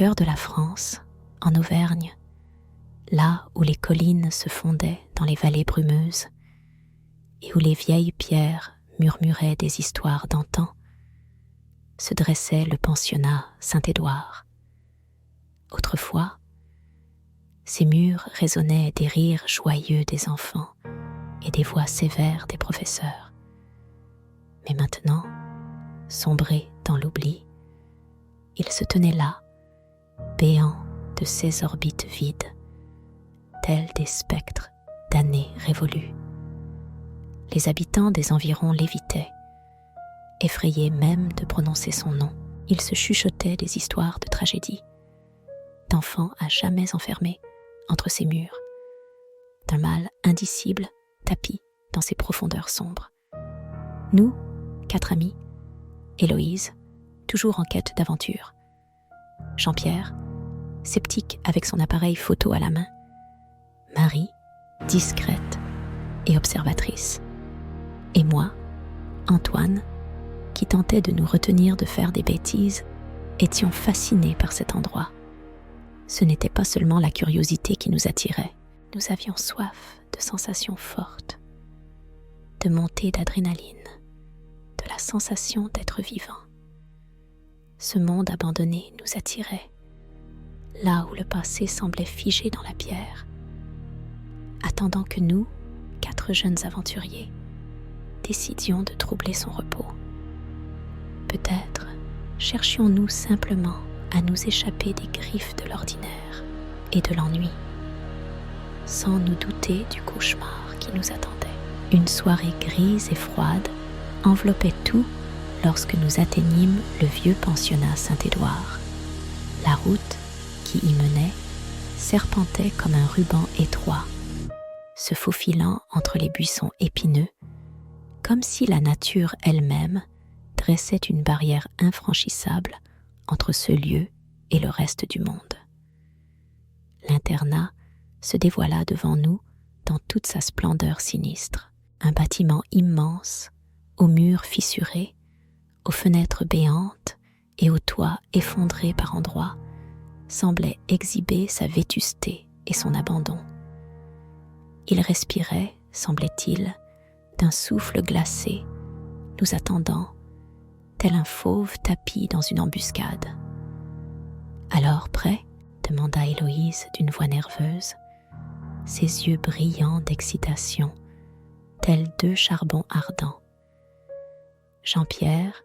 cœur de la France, en Auvergne, là où les collines se fondaient dans les vallées brumeuses et où les vieilles pierres murmuraient des histoires d'antan, se dressait le pensionnat Saint-Édouard. Autrefois, ces murs résonnaient des rires joyeux des enfants et des voix sévères des professeurs. Mais maintenant, sombrés dans l'oubli, ils se tenaient là, béants de ces orbites vides, tels des spectres d'années révolues. Les habitants des environs lévitaient, effrayés même de prononcer son nom. Ils se chuchotaient des histoires de tragédie, d'enfants à jamais enfermés entre ces murs, d'un mal indicible tapi dans ces profondeurs sombres. Nous, 4 amis, Héloïse, toujours en quête d'aventure, Jean-Pierre, sceptique avec son appareil photo à la main, Marie, discrète et observatrice, et moi, Antoine, qui tentait de nous retenir de faire des bêtises, étions fascinés par cet endroit. Ce n'était pas seulement la curiosité qui nous attirait, nous avions soif de sensations fortes, de montées d'adrénaline, de la sensation d'être vivant. Ce monde abandonné nous attirait, là où le passé semblait figé dans la pierre, attendant que nous, 4 jeunes aventuriers, décidions de troubler son repos. Peut-être cherchions-nous simplement à nous échapper des griffes de l'ordinaire et de l'ennui, sans nous douter du cauchemar qui nous attendait. Une soirée grise et froide enveloppait tout lorsque nous atteignîmes le vieux pensionnat Saint-Édouard. La route qui y menait serpentait comme un ruban étroit, se faufilant entre les buissons épineux, comme si la nature elle-même dressait une barrière infranchissable entre ce lieu et le reste du monde. L'internat se dévoila devant nous dans toute sa splendeur sinistre, un bâtiment immense, aux murs fissurés, aux fenêtres béantes et aux toits effondrés par endroits, semblait exhiber sa vétusté et son abandon. Il respirait, semblait-il, d'un souffle glacé, nous attendant, tel un fauve tapi dans une embuscade. « Alors prêt ?» demanda Héloïse d'une voix nerveuse, ses yeux brillants d'excitation, tels 2 charbons ardents. Jean-Pierre,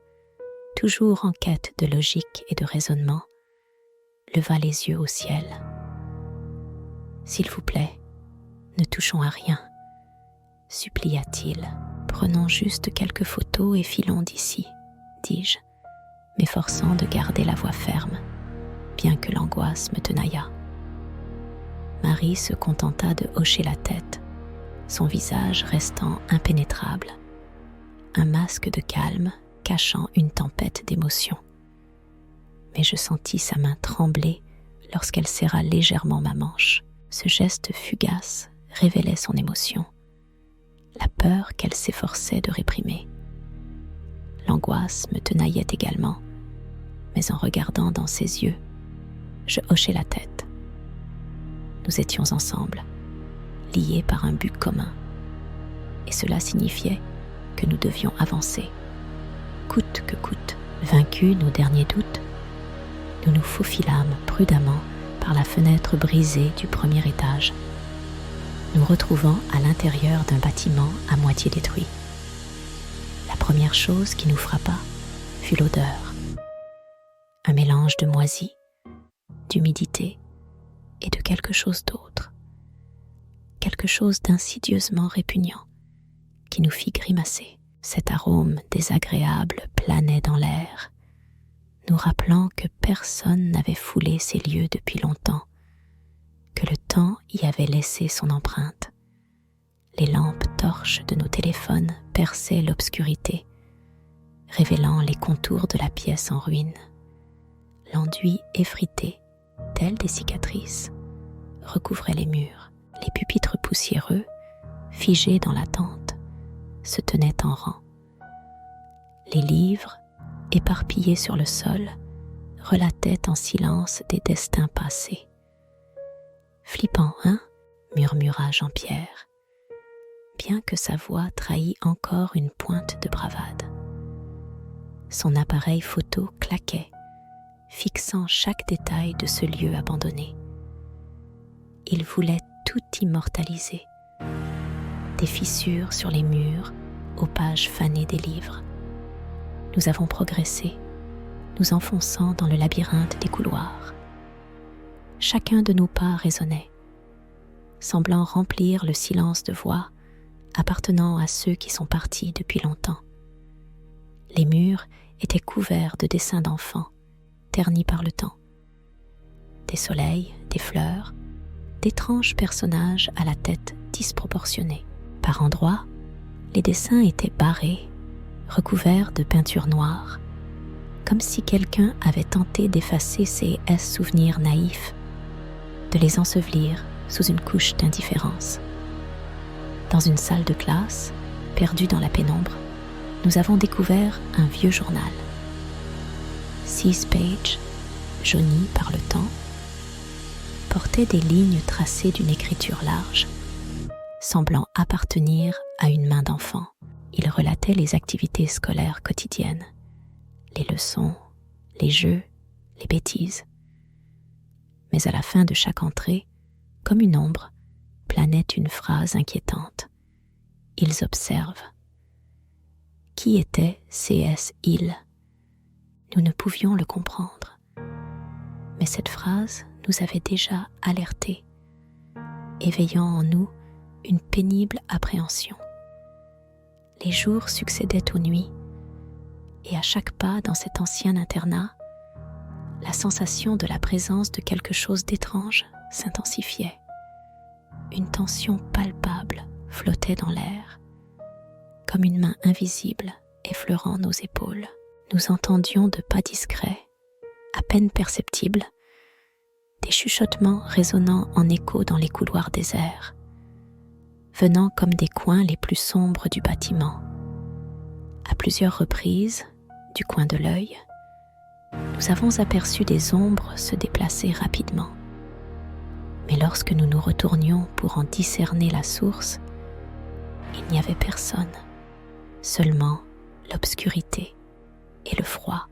toujours en quête de logique et de raisonnement, leva les yeux au ciel. « S'il vous plaît, ne touchons à rien, » supplia-t-il. « Prenons juste quelques photos et filons d'ici, » dis-je, m'efforçant de garder la voix ferme, bien que l'angoisse me tenaillât. Marie se contenta de hocher la tête, son visage restant impénétrable, un masque de calme cachant une tempête d'émotions. Mais je sentis sa main trembler lorsqu'elle serra légèrement ma manche. Ce geste fugace révélait son émotion, la peur qu'elle s'efforçait de réprimer. L'angoisse me tenaillait également, mais en regardant dans ses yeux, je hochai la tête. Nous étions ensemble, liés par un but commun, et cela signifiait que nous devions avancer, coûte que coûte. Vaincus nos derniers doutes, nous nous faufilâmes prudemment par la fenêtre brisée du premier étage, nous retrouvant à l'intérieur d'un bâtiment à moitié détruit. La première chose qui nous frappa fut l'odeur. Un mélange de moisis, d'humidité et de quelque chose d'autre. Quelque chose d'insidieusement répugnant qui nous fit grimacer. Cet arôme désagréable planait dans l'air, nous rappelant que personne n'avait foulé ces lieux depuis longtemps, que le temps y avait laissé son empreinte. Les lampes torches de nos téléphones perçaient l'obscurité, révélant les contours de la pièce en ruine. L'enduit effrité, tel des cicatrices, recouvrait les murs. Les pupitres poussiéreux, figés dans la tente, se tenaient en rang. Les livres, éparpillés sur le sol, relataient en silence des destins passés. « Flippant, hein ?» murmura Jean-Pierre, bien que sa voix trahît encore une pointe de bravade. Son appareil photo claquait, fixant chaque détail de ce lieu abandonné. Il voulait tout immortaliser. Des fissures sur les murs, aux pages fanées des livres. Nous avons progressé, nous enfonçant dans le labyrinthe des couloirs. Chacun de nos pas résonnait, semblant remplir le silence de voix appartenant à ceux qui sont partis depuis longtemps. Les murs étaient couverts de dessins d'enfants, ternis par le temps. Des soleils, des fleurs, d'étranges personnages à la tête disproportionnée. Par endroits, les dessins étaient barrés, recouverts de peinture noire, comme si quelqu'un avait tenté d'effacer ces souvenirs naïfs, de les ensevelir sous une couche d'indifférence. Dans une salle de classe, perdue dans la pénombre, nous avons découvert un vieux journal. 6 pages, jaunies par le temps, portaient des lignes tracées d'une écriture large, semblant appartenir à une main d'enfant. Il relatait les activités scolaires quotidiennes, les leçons, les jeux, les bêtises. Mais à la fin de chaque entrée, comme une ombre, planait une phrase inquiétante. Ils observent. Qui était C.S. Hill ? Nous ne pouvions le comprendre. Mais cette phrase nous avait déjà alertés, éveillant en nous une pénible appréhension. Les jours succédaient aux nuits, et à chaque pas dans cet ancien internat, la sensation de la présence de quelque chose d'étrange s'intensifiait. Une tension palpable flottait dans l'air, comme une main invisible effleurant nos épaules. Nous entendions de pas discrets, à peine perceptibles, des chuchotements résonnant en écho dans les couloirs déserts, venant comme des coins les plus sombres du bâtiment. À plusieurs reprises, du coin de l'œil, nous avons aperçu des ombres se déplacer rapidement. Mais lorsque nous nous retournions pour en discerner la source, il n'y avait personne, seulement l'obscurité et le froid.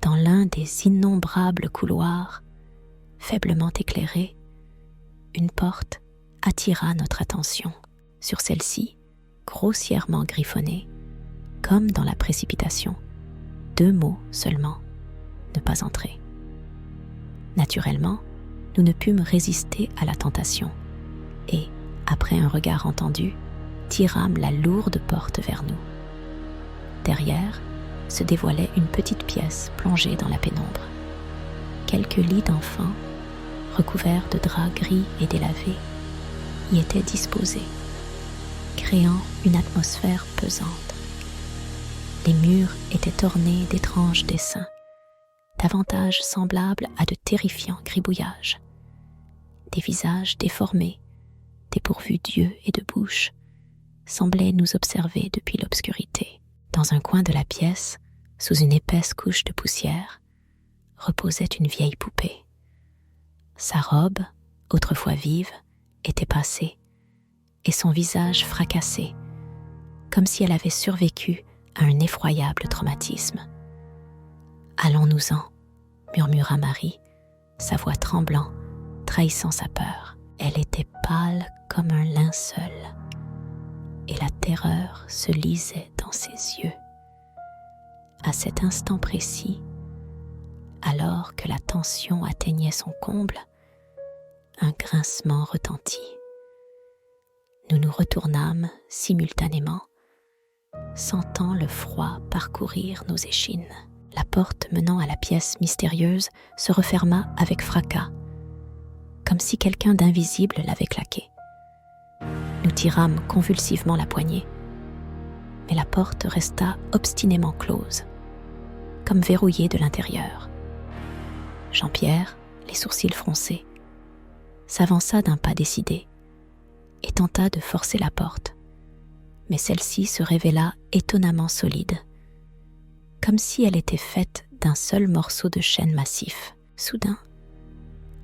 Dans l'un des innombrables couloirs, faiblement éclairés, une porte attira notre attention. Sur celle-ci, grossièrement griffonnée, comme dans la précipitation, 2 mots seulement, ne pas entrer. Naturellement, nous ne pûmes résister à la tentation et, après un regard entendu, tirâmes la lourde porte vers nous. Derrière se dévoilait une petite pièce plongée dans la pénombre. Quelques lits d'enfants, recouverts de draps gris et délavés, y étaient disposés, créant une atmosphère pesante. Les murs étaient ornés d'étranges dessins, davantage semblables à de terrifiants gribouillages. Des visages déformés, dépourvus d'yeux et de bouche, semblaient nous observer depuis l'obscurité. Dans un coin de la pièce, sous une épaisse couche de poussière, reposait une vieille poupée. Sa robe, autrefois vive, était passée, et son visage fracassé, comme si elle avait survécu à un effroyable traumatisme. « Allons-nous-en » murmura Marie, sa voix tremblant, trahissant sa peur. Elle était pâle comme un linceul, et la terreur se lisait dans ses yeux. À cet instant précis, alors que la tension atteignait son comble, un grincement retentit. Nous nous retournâmes simultanément, sentant le froid parcourir nos échines. La porte menant à la pièce mystérieuse se referma avec fracas, comme si quelqu'un d'invisible l'avait claquée. Nous tirâmes convulsivement la poignée, mais la porte resta obstinément close, comme verrouillée de l'intérieur. Jean-Pierre, les sourcils froncés, s'avança d'un pas décidé et tenta de forcer la porte, mais celle-ci se révéla étonnamment solide, comme si elle était faite d'un seul morceau de chêne massif. Soudain,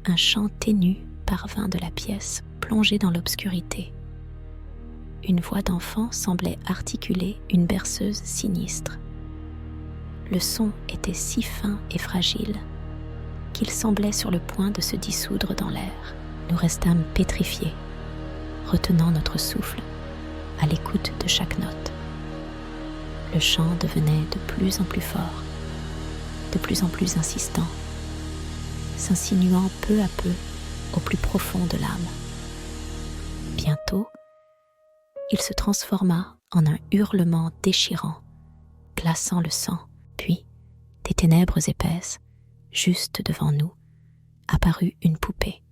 un chant ténu parvint de la pièce, plongée dans l'obscurité. Une voix d'enfant semblait articuler une berceuse sinistre. Le son était si fin et fragile qu'il semblait sur le point de se dissoudre dans l'air. Nous restâmes pétrifiés, retenant notre souffle, à l'écoute de chaque note. Le chant devenait de plus en plus fort, de plus en plus insistant, s'insinuant peu à peu au plus profond de l'âme. Bientôt, il se transforma en un hurlement déchirant, glaçant le sang, puis, des ténèbres épaisses, juste devant nous, apparut une poupée.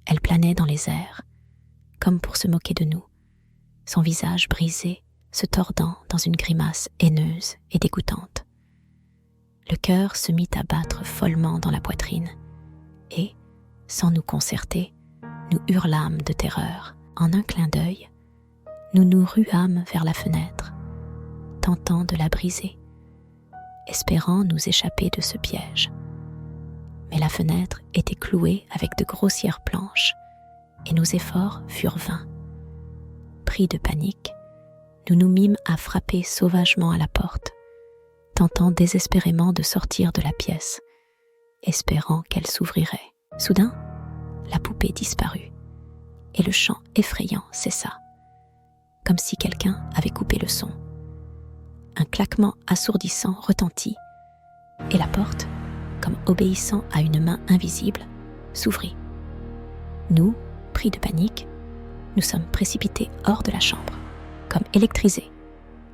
Elle planait dans les airs, comme pour se moquer de nous, son visage brisé se tordant dans une grimace haineuse et dégoûtante. Le cœur se mit à battre follement dans la poitrine, et, sans nous concerter, nous hurlâmes de terreur. En un clin d'œil, nous nous ruâmes vers la fenêtre, tentant de la briser, espérant nous échapper de ce piège. Mais la fenêtre était clouée avec de grossières planches, et nos efforts furent vains. Pris de panique, nous nous mîmes à frapper sauvagement à la porte, tentant désespérément de sortir de la pièce, espérant qu'elle s'ouvrirait. Soudain, la poupée disparut, et le chant effrayant cessa, comme si quelqu'un avait coupé le son. Un claquement assourdissant retentit, et la porte, comme obéissant à une main invisible, s'ouvrit. Nous, pris de panique, nous sommes précipités hors de la chambre, comme électrisés,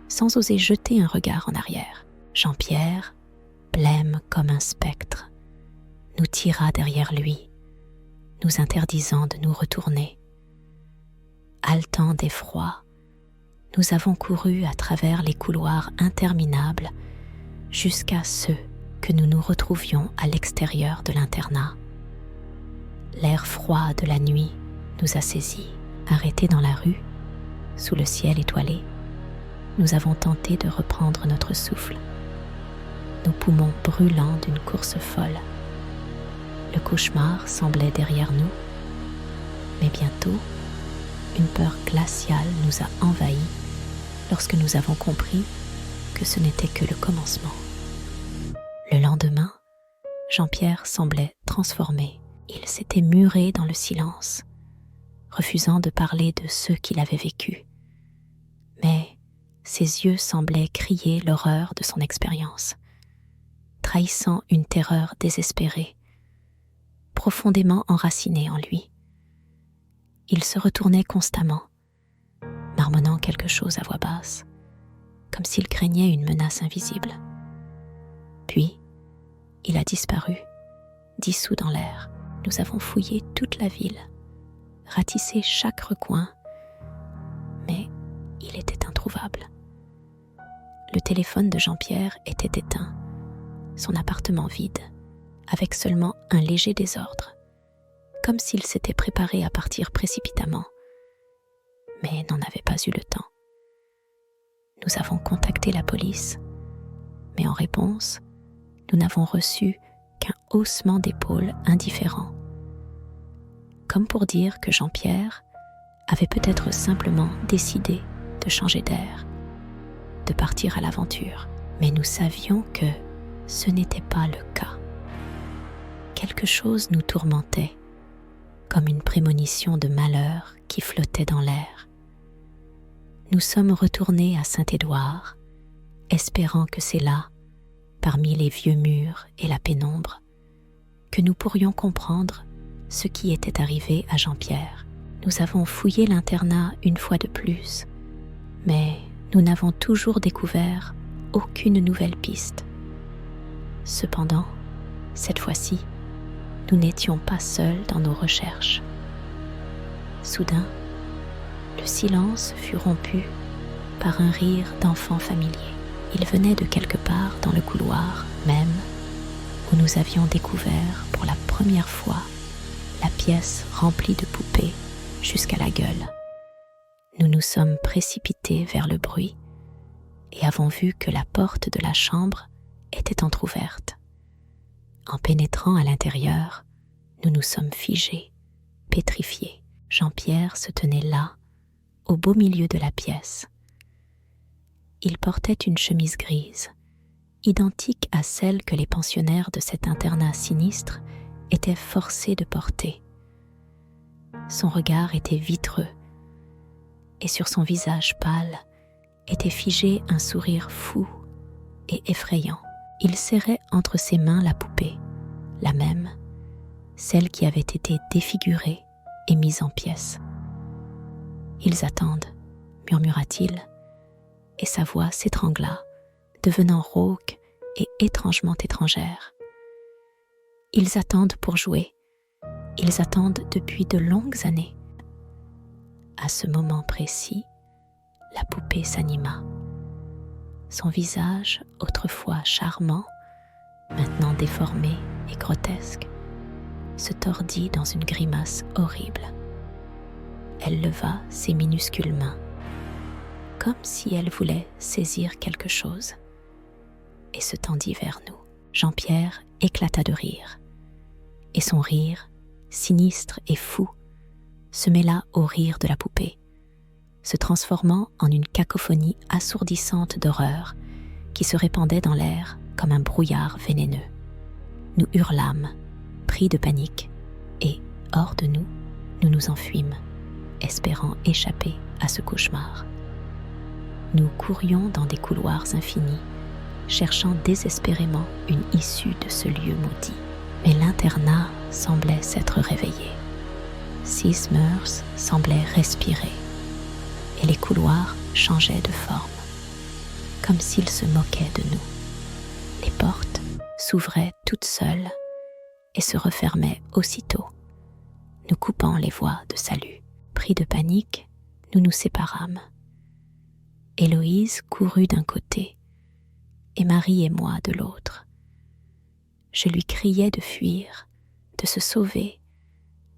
sans oser jeter un regard en arrière. Jean-Pierre, blême comme un spectre, nous tira derrière lui, nous interdisant de nous retourner. Haletants d'effroi, nous avons couru à travers les couloirs interminables jusqu'à ce que nous nous retrouvions à l'extérieur de l'internat. L'air froid de la nuit nous a saisis. Arrêtés dans la rue, sous le ciel étoilé, nous avons tenté de reprendre notre souffle, nos poumons brûlants d'une course folle. Le cauchemar semblait derrière nous, mais bientôt, une peur glaciale nous a envahis lorsque nous avons compris que ce n'était que le commencement. Le lendemain, Jean-Pierre semblait transformé. Il s'était muré dans le silence, refusant de parler de ceux qu'il avait vécus. Mais ses yeux semblaient crier l'horreur de son expérience, trahissant une terreur désespérée, profondément enracinée en lui. Il se retournait constamment, marmonnant quelque chose à voix basse, comme s'il craignait une menace invisible. Puis, il a disparu, dissous dans l'air. Nous avons fouillé toute la ville, ratissé chaque recoin, mais il était introuvable. Le téléphone de Jean-Pierre était éteint, son appartement vide, avec seulement un léger désordre, comme s'il s'était préparé à partir précipitamment, mais n'en avait pas eu le temps. Nous avons contacté la police, mais en réponse, nous n'avons reçu qu'un haussement d'épaules indifférent, comme pour dire que Jean-Pierre avait peut-être simplement décidé de changer d'air, de partir à l'aventure. Mais nous savions que ce n'était pas le cas. Quelque chose nous tourmentait, comme une prémonition de malheur qui flottait dans l'air. Nous sommes retournés à Saint-Édouard, espérant que c'est là, parmi les vieux murs et la pénombre, que nous pourrions comprendre ce qui était arrivé à Jean-Pierre. Nous avons fouillé l'internat une fois de plus, mais nous n'avons toujours découvert aucune nouvelle piste. Cependant, cette fois-ci, nous n'étions pas seuls dans nos recherches. Soudain, le silence fut rompu par un rire d'enfant familier. Il venait de quelque part dans le couloir même où nous avions découvert pour la première fois la pièce remplie de poupées jusqu'à la gueule. Nous nous sommes précipités vers le bruit, et avons vu que la porte de la chambre était entr'ouverte. En pénétrant à l'intérieur, nous nous sommes figés, pétrifiés. Jean-Pierre se tenait là, au beau milieu de la pièce. Il portait une chemise grise, identique à celle que les pensionnaires de cet internat sinistre étaient forcés de porter. Son regard était vitreux, et sur son visage pâle était figé un sourire fou et effrayant. Il serrait entre ses mains la poupée, la même, celle qui avait été défigurée et mise en pièces. « Ils attendent, murmura-t-il, et sa voix s'étrangla, devenant rauque et étrangement étrangère. Ils attendent pour jouer. Ils attendent depuis de longues années. » À ce moment précis, la poupée s'anima. Son visage, autrefois charmant, maintenant déformé et grotesque, se tordit dans une grimace horrible. Elle leva ses minuscules mains, comme si elle voulait saisir quelque chose, et se tendit vers nous. Jean-Pierre éclata de rire, et son rire, sinistre et fou, se mêla au rire de la poupée, se transformant en une cacophonie assourdissante d'horreur qui se répandait dans l'air comme un brouillard vénéneux. Nous hurlâmes, pris de panique, et, hors de nous, nous nous enfuîmes, espérant échapper à ce cauchemar. Nous courions dans des couloirs infinis, cherchant désespérément une issue de ce lieu maudit. Mais l'internat semblait s'être réveillé. 6 mœurs semblaient respirer, et les couloirs changeaient de forme, comme s'ils se moquaient de nous. Les portes s'ouvraient toutes seules et se refermaient aussitôt, nous coupant les voies de salut. Pris de panique, nous nous séparâmes. Héloïse courut d'un côté, et Marie et moi de l'autre. Je lui criais de fuir, de se sauver,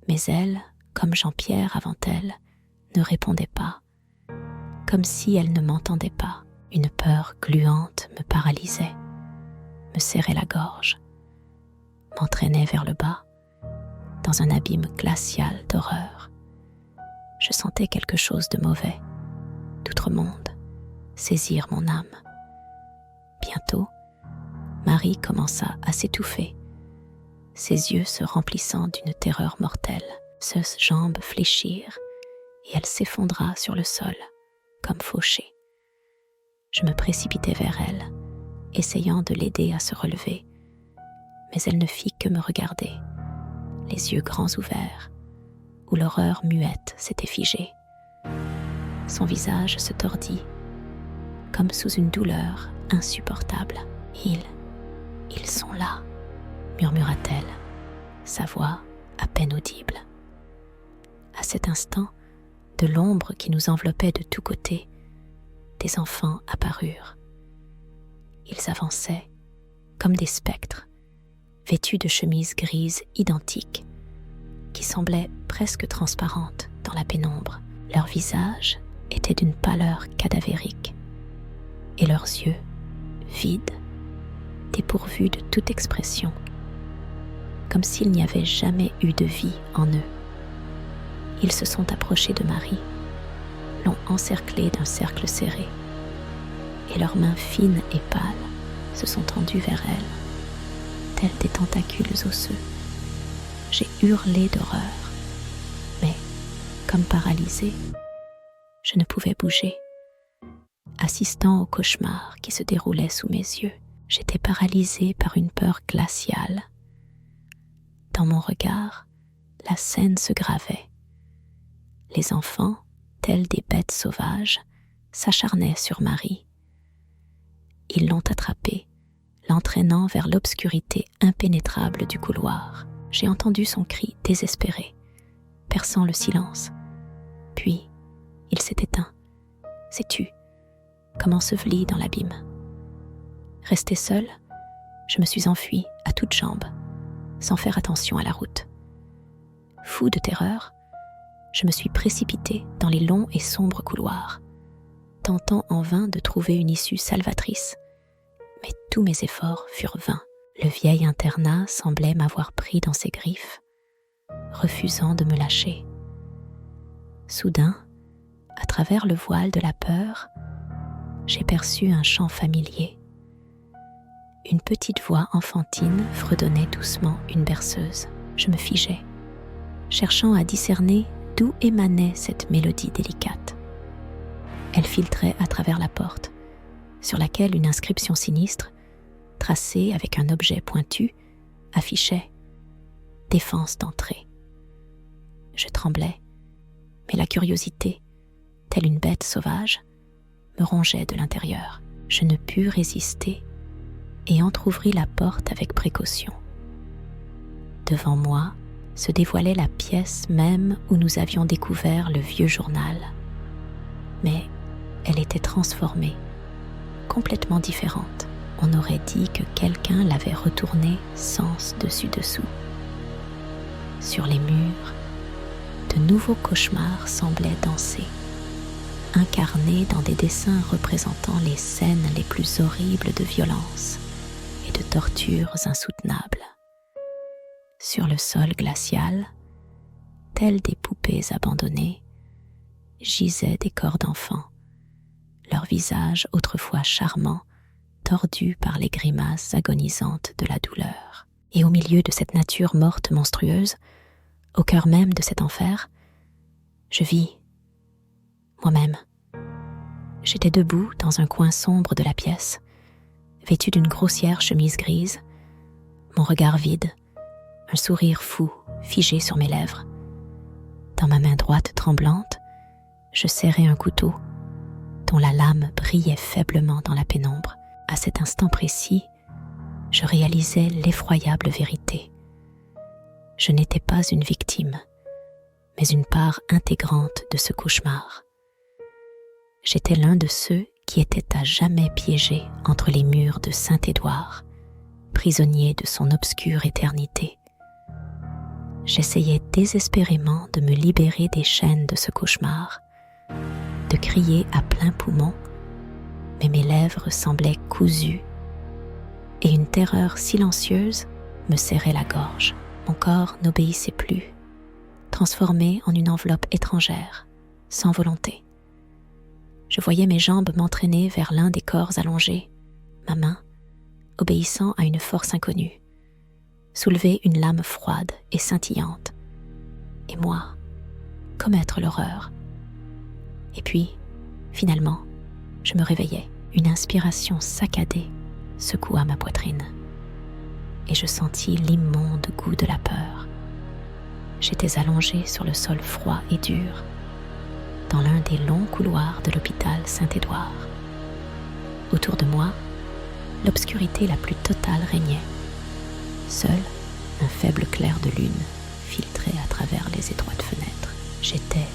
mais elle, comme Jean-Pierre avant elle, ne répondait pas, comme si elle ne m'entendait pas. Une peur gluante me paralysait, me serrait la gorge, m'entraînait vers le bas, dans un abîme glacial d'horreur. Je sentais quelque chose de mauvais, d'outre-monde, saisir mon âme. Bientôt, Marie commença à s'étouffer, ses yeux se remplissant d'une terreur mortelle. Ses jambes fléchirent et elle s'effondra sur le sol, comme fauchée. Je me précipitai vers elle, essayant de l'aider à se relever, mais elle ne fit que me regarder, les yeux grands ouverts, où l'horreur muette s'était figée. Son visage se tordit, comme sous une douleur insupportable. Ils sont là, murmura-t-elle, sa voix à peine audible. À cet instant, de l'ombre qui nous enveloppait de tous côtés, des enfants apparurent. Ils avançaient comme des spectres, vêtus de chemises grises identiques, qui semblaient presque transparentes dans la pénombre. Leurs visages étaient d'une pâleur cadavérique, et leurs yeux, vides, dépourvus de toute expression, comme s'il n'y avait jamais eu de vie en eux. Ils se sont approchés de Marie, l'ont encerclée d'un cercle serré, et leurs mains fines et pâles se sont tendues vers elle, tels des tentacules osseux. J'ai hurlé d'horreur, mais, comme paralysée, je ne pouvais bouger. Assistant au cauchemar qui se déroulait sous mes yeux, j'étais paralysée par une peur glaciale. Dans mon regard, la scène se gravait. Les enfants, tels des bêtes sauvages, s'acharnaient sur Marie. Ils l'ont attrapée, l'entraînant vers l'obscurité impénétrable du couloir. J'ai entendu son cri désespéré, perçant le silence. Puis, il s'est éteint, s'est tu, comme enseveli dans l'abîme. Restée seule, je me suis enfuie à toutes jambes, sans faire attention à la route. Fou de terreur, je me suis précipitée dans les longs et sombres couloirs, tentant en vain de trouver une issue salvatrice. Mais tous mes efforts furent vains. Le vieil internat semblait m'avoir pris dans ses griffes, refusant de me lâcher. Soudain, à travers le voile de la peur, j'ai perçu un chant familier. Une petite voix enfantine fredonnait doucement une berceuse. Je me figeai, cherchant à discerner d'où émanait cette mélodie délicate. Elle filtrait à travers la porte, sur laquelle une inscription sinistre, tracée avec un objet pointu, affichait « Défense d'entrée ». Je tremblais, mais la curiosité, telle une bête sauvage, me rongeait de l'intérieur. Je ne pus résister et entr'ouvris la porte avec précaution. Devant moi se dévoilait la pièce même où nous avions découvert le vieux journal. Mais elle était transformée, complètement différente. On aurait dit que quelqu'un l'avait retournée sens dessus-dessous. Sur les murs, de nouveaux cauchemars semblaient danser, incarnés dans des dessins représentant les scènes les plus horribles de violence et de tortures insoutenables. Sur le sol glacial, tels des poupées abandonnées, gisaient des corps d'enfants, leurs visages autrefois charmants, tordus par les grimaces agonisantes de la douleur. Et au milieu de cette nature morte monstrueuse, au cœur même de cet enfer, je vis moi-même. J'étais debout dans un coin sombre de la pièce, vêtu d'une grossière chemise grise, mon regard vide, un sourire fou figé sur mes lèvres. Dans ma main droite tremblante, je serrais un couteau, dont la lame brillait faiblement dans la pénombre. À cet instant précis, je réalisais l'effroyable vérité. Je n'étais pas une victime, mais une part intégrante de ce cauchemar. J'étais l'un de ceux qui étaient à jamais piégés entre les murs de Saint-Édouard, prisonnier de son obscure éternité. J'essayais désespérément de me libérer des chaînes de ce cauchemar, de crier à plein poumon, mais mes lèvres semblaient cousues et une terreur silencieuse me serrait la gorge. Mon corps n'obéissait plus, transformé en une enveloppe étrangère, sans volonté. Je voyais mes jambes m'entraîner vers l'un des corps allongés, ma main, obéissant à une force inconnue, soulever une lame froide et scintillante, et moi, commettre l'horreur. Et puis, finalement, je me réveillai. Une inspiration saccadée secoua ma poitrine, et je sentis l'immonde goût de la peur. J'étais allongé sur le sol froid et dur, dans l'un des longs couloirs de l'hôpital Saint-Édouard. Autour de moi, l'obscurité la plus totale régnait. Seul, un faible clair de lune filtrait à travers les étroites fenêtres. J'étais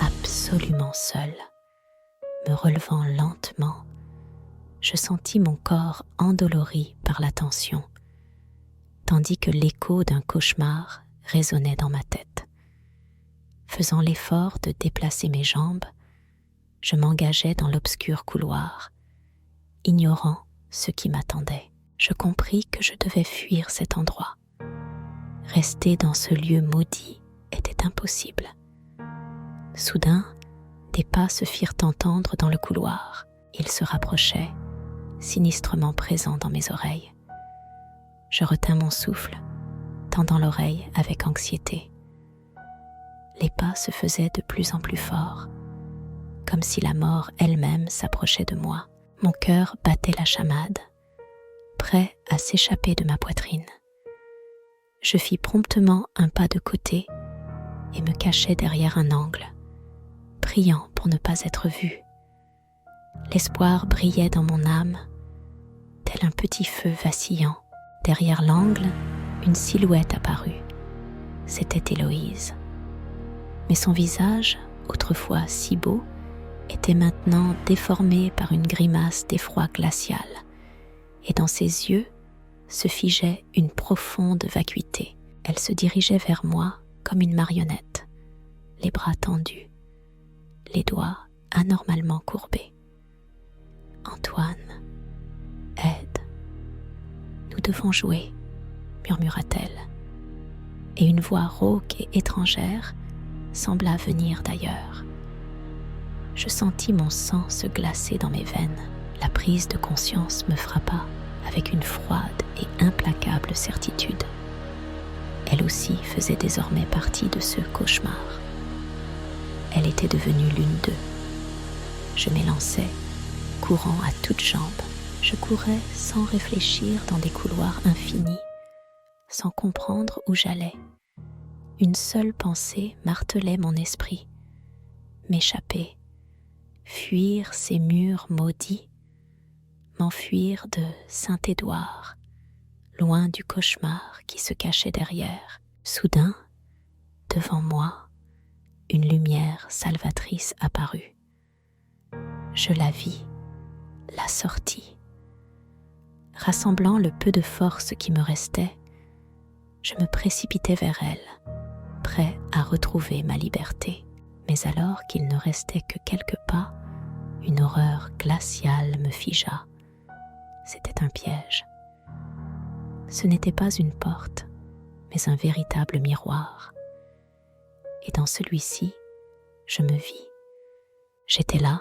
absolument seul. Me relevant lentement, je sentis mon corps endolori par la tension, tandis que l'écho d'un cauchemar résonnait dans ma tête. Faisant l'effort de déplacer mes jambes, je m'engageai dans l'obscur couloir, ignorant ce qui m'attendait. Je compris que je devais fuir cet endroit. Rester dans ce lieu maudit était impossible. Soudain, des pas se firent entendre dans le couloir. Ils se rapprochaient, sinistrement présents dans mes oreilles. Je retins mon souffle, tendant l'oreille avec anxiété. Les pas se faisaient de plus en plus forts, comme si la mort elle-même s'approchait de moi. Mon cœur battait la chamade, prêt à s'échapper de ma poitrine. Je fis promptement un pas de côté et me cachai derrière un angle, priant pour ne pas être vu. L'espoir brillait dans mon âme, tel un petit feu vacillant. Derrière l'angle, une silhouette apparut. C'était Héloïse. Mais son visage, autrefois si beau, était maintenant déformé par une grimace d'effroi glacial, et dans ses yeux se figeait une profonde vacuité. Elle se dirigeait vers moi comme une marionnette, les bras tendus, les doigts anormalement courbés. Antoine, aide. Nous devons jouer, murmura-t-elle, et une voix rauque et étrangère sembla venir d'ailleurs. Je sentis mon sang se glacer dans mes veines. La prise de conscience me frappa avec une froide et implacable certitude. Elle aussi faisait désormais partie de ce cauchemar. Elle était devenue l'une d'eux. Je m'élançai, courant à toutes jambes. Je courais sans réfléchir dans des couloirs infinis, sans comprendre où j'allais. Une seule pensée martelait mon esprit. M'échapper, fuir ces murs maudits, m'enfuir de Saint-Édouard, loin du cauchemar qui se cachait derrière. Soudain, devant moi, une lumière salvatrice apparut. Je la vis, la sortis. Rassemblant le peu de force qui me restait, je me précipitai vers elle, prêt à retrouver ma liberté. Mais alors qu'il ne restait que quelques pas, une horreur glaciale me figea. C'était un piège. Ce n'était pas une porte, mais un véritable miroir. Et dans celui-ci, je me vis. J'étais là,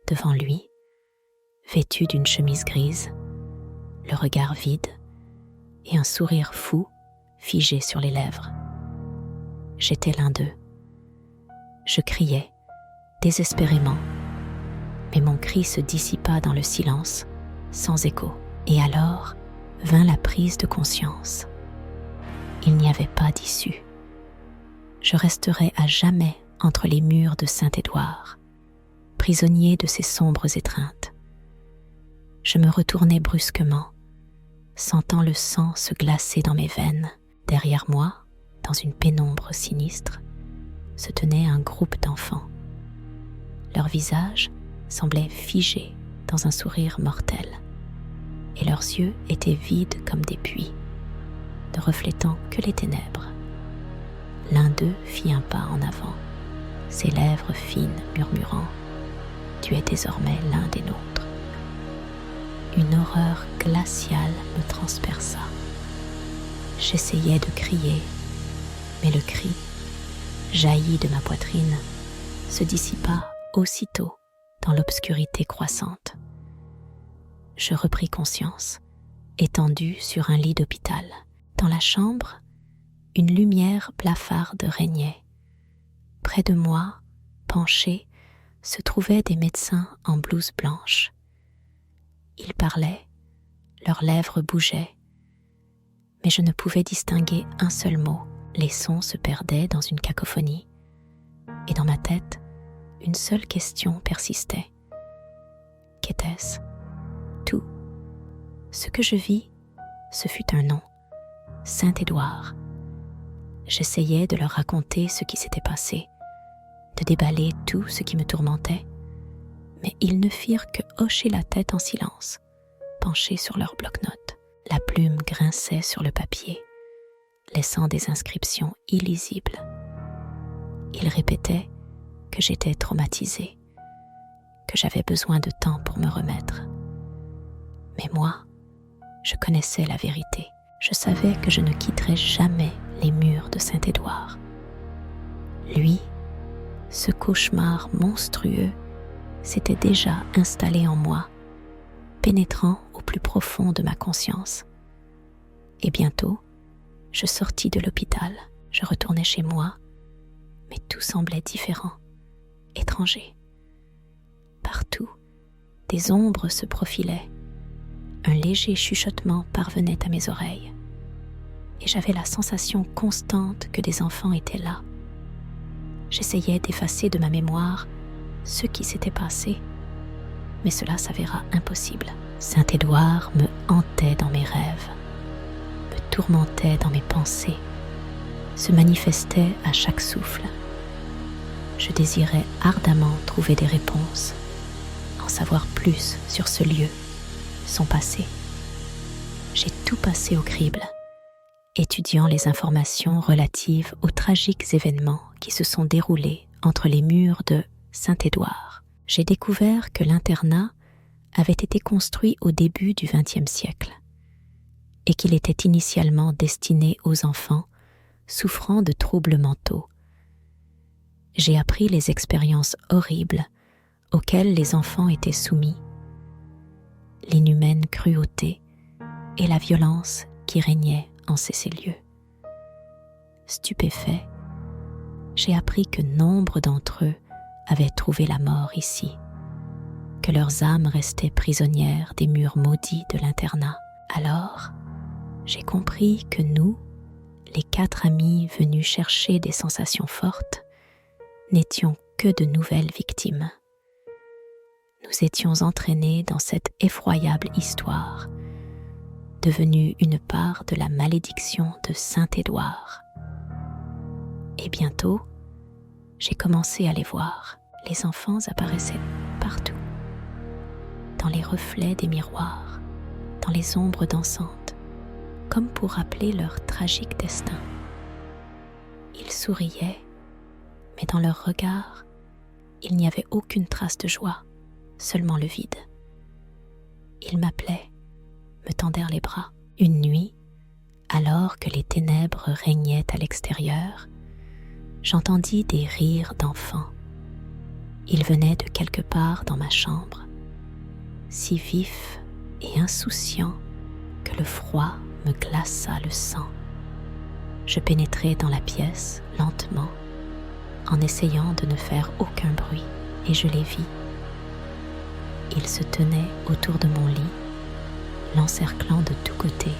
devant lui, vêtue d'une chemise grise, le regard vide et un sourire fou figé sur les lèvres. J'étais l'un d'eux. Je criais, désespérément, mais mon cri se dissipa dans le silence, sans écho. Et alors vint la prise de conscience. Il n'y avait pas d'issue. Je resterais à jamais entre les murs de Saint-Édouard, prisonnier de ces sombres étreintes. Je me retournai brusquement, sentant le sang se glacer dans mes veines. Derrière moi, dans une pénombre sinistre, se tenait un groupe d'enfants. Leurs visages semblaient figés dans un sourire mortel, et leurs yeux étaient vides comme des puits, ne reflétant que les ténèbres. L'un d'eux fit un pas en avant, ses lèvres fines murmurant « Tu es désormais l'un des nôtres ». Une horreur glaciale me transperça. J'essayais de crier, mais le cri, jailli de ma poitrine, se dissipa aussitôt dans l'obscurité croissante. Je repris conscience, étendue sur un lit d'hôpital. Dans la chambre, une lumière blafarde régnait. Près de moi, penchés, se trouvaient des médecins en blouse blanche. Ils parlaient, leurs lèvres bougeaient, mais je ne pouvais distinguer un seul mot. Les sons se perdaient dans une cacophonie, et dans ma tête, une seule question persistait. Qu'était-ce ? Tout. Ce que je vis, ce fut un nom, Saint-Édouard. J'essayais de leur raconter ce qui s'était passé, de déballer tout ce qui me tourmentait, mais ils ne firent que hocher la tête en silence, penchés sur leur bloc-notes. La plume grinçait sur le papier, laissant des inscriptions illisibles. Ils répétaient que j'étais traumatisée, que j'avais besoin de temps pour me remettre. Mais moi, je connaissais la vérité. Je savais que je ne quitterais jamais les murs de Saint-Édouard. Lui, ce cauchemar monstrueux, s'était déjà installé en moi, pénétrant au plus profond de ma conscience. Et bientôt, je sortis de l'hôpital, je retournai chez moi, mais tout semblait différent, étranger. Partout, des ombres se profilaient, un léger chuchotement parvenait à mes oreilles, et j'avais la sensation constante que des enfants étaient là. J'essayais d'effacer de ma mémoire ce qui s'était passé, mais cela s'avéra impossible. Saint-Édouard me hantait dans mes rêves, me tourmentait dans mes pensées, se manifestait à chaque souffle. Je désirais ardemment trouver des réponses, en savoir plus sur ce lieu, son passé. J'ai tout passé au crible, étudiant les informations relatives aux tragiques événements qui se sont déroulés entre les murs de Saint-Édouard. J'ai découvert que l'internat avait été construit au début du XXe siècle et qu'il était initialement destiné aux enfants souffrant de troubles mentaux. J'ai appris les expériences horribles auxquelles les enfants étaient soumis, l'inhumaine cruauté et la violence qui régnait en ces lieux. Stupéfait, j'ai appris que nombre d'entre eux avaient trouvé la mort ici, que leurs âmes restaient prisonnières des murs maudits de l'internat. Alors, j'ai compris que nous, les 4 amis venus chercher des sensations fortes, n'étions que de nouvelles victimes. Nous étions entraînés dans cette effroyable histoire, devenue une part de la malédiction de Saint-Édouard. Et bientôt, j'ai commencé à les voir. Les enfants apparaissaient partout, dans les reflets des miroirs, dans les ombres dansantes, comme pour rappeler leur tragique destin. Ils souriaient, mais dans leur regard, il n'y avait aucune trace de joie, seulement le vide. Ils m'appelaient, me tendèrent les bras. Une nuit, alors que les ténèbres régnaient à l'extérieur, j'entendis des rires d'enfants. Ils venaient de quelque part dans ma chambre, si vifs et insouciants que le froid me glaça le sang. Je pénétrai dans la pièce lentement, en essayant de ne faire aucun bruit, et je les vis. Ils se tenaient autour de mon lit, l'encerclant de tous côtés,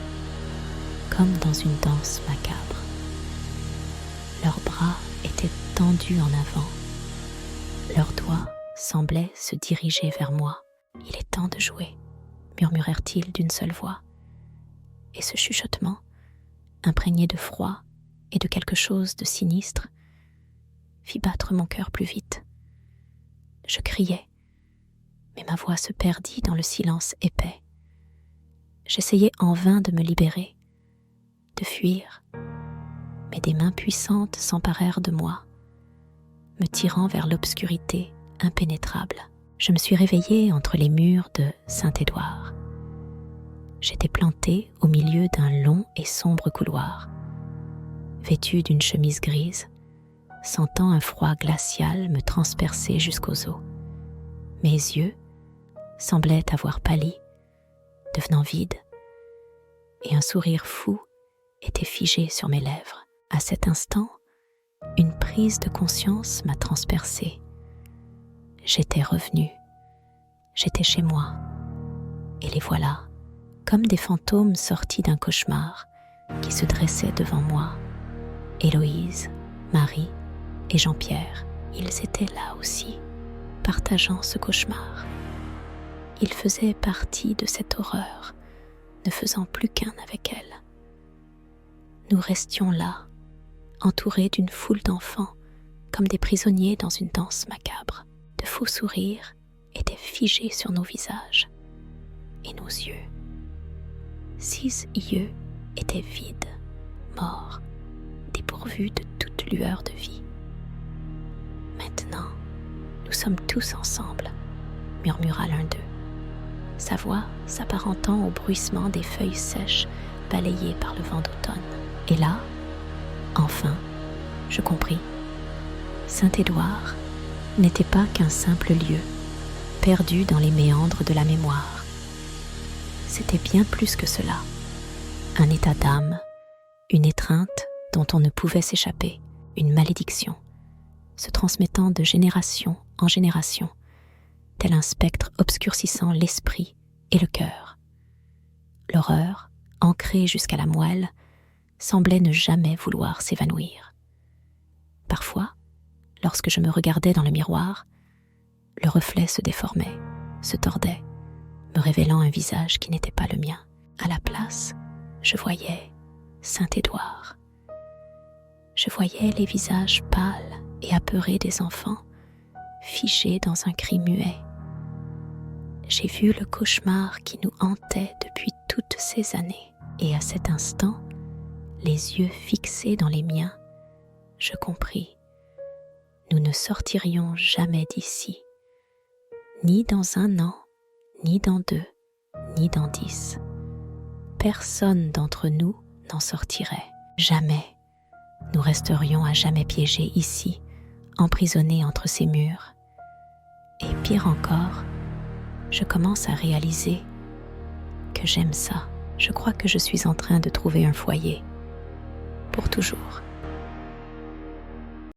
comme dans une danse macabre. Leurs bras étaient tendus en avant. Leurs doigts semblaient se diriger vers moi. « Il est temps de jouer », murmurèrent-ils d'une seule voix. Et ce chuchotement, imprégné de froid et de quelque chose de sinistre, fit battre mon cœur plus vite. Je criais, mais ma voix se perdit dans le silence épais. J'essayais en vain de me libérer, de fuir, mais des mains puissantes s'emparèrent de moi, me tirant vers l'obscurité impénétrable. Je me suis réveillée entre les murs de Saint-Édouard. J'étais plantée au milieu d'un long et sombre couloir, vêtue d'une chemise grise, sentant un froid glacial me transpercer jusqu'aux os. Mes yeux semblaient avoir pâli, devenant vides, et un sourire fou était figé sur mes lèvres. À cet instant, une prise de conscience m'a transpercée. J'étais revenue, j'étais chez moi, et les voilà, comme des fantômes sortis d'un cauchemar, qui se dressaient devant moi. Héloïse, Marie et Jean-Pierre, ils étaient là aussi, partageant ce cauchemar. Ils faisaient partie de cette horreur, ne faisant plus qu'un avec elle. Nous restions là, entourés d'une foule d'enfants, comme des prisonniers dans une danse macabre. De faux sourires étaient figés sur nos visages, et nos yeux, 6 yeux, étaient vides, morts, dépourvus de toute lueur de vie. Maintenant, nous sommes tous ensemble, murmura l'un d'eux, sa voix s'apparentant au bruissement des feuilles sèches balayées par le vent d'automne. Et là, enfin, je compris. Saint-Édouard n'était pas qu'un simple lieu, perdu dans les méandres de la mémoire. C'était bien plus que cela, un état d'âme, une étreinte dont on ne pouvait s'échapper, une malédiction, se transmettant de génération en génération, tel un spectre obscurcissant l'esprit et le cœur. L'horreur, ancrée jusqu'à la moelle, semblait ne jamais vouloir s'évanouir. Parfois, lorsque je me regardais dans le miroir, le reflet se déformait, se tordait, me révélant un visage qui n'était pas le mien. À la place, je voyais Saint-Édouard. Je voyais les visages pâles et apeurés des enfants, figés dans un cri muet. J'ai vu le cauchemar qui nous hantait depuis toutes ces années, et à cet instant, les yeux fixés dans les miens, je compris. Nous ne sortirions jamais d'ici, ni dans 1 an, ni dans 2, ni dans 10. Personne d'entre nous n'en sortirait. Jamais. Nous resterions à jamais piégés ici, emprisonnés entre ces murs. Et pire encore, je commence à réaliser que j'aime ça. Je crois que je suis en train de trouver un foyer. Pour toujours.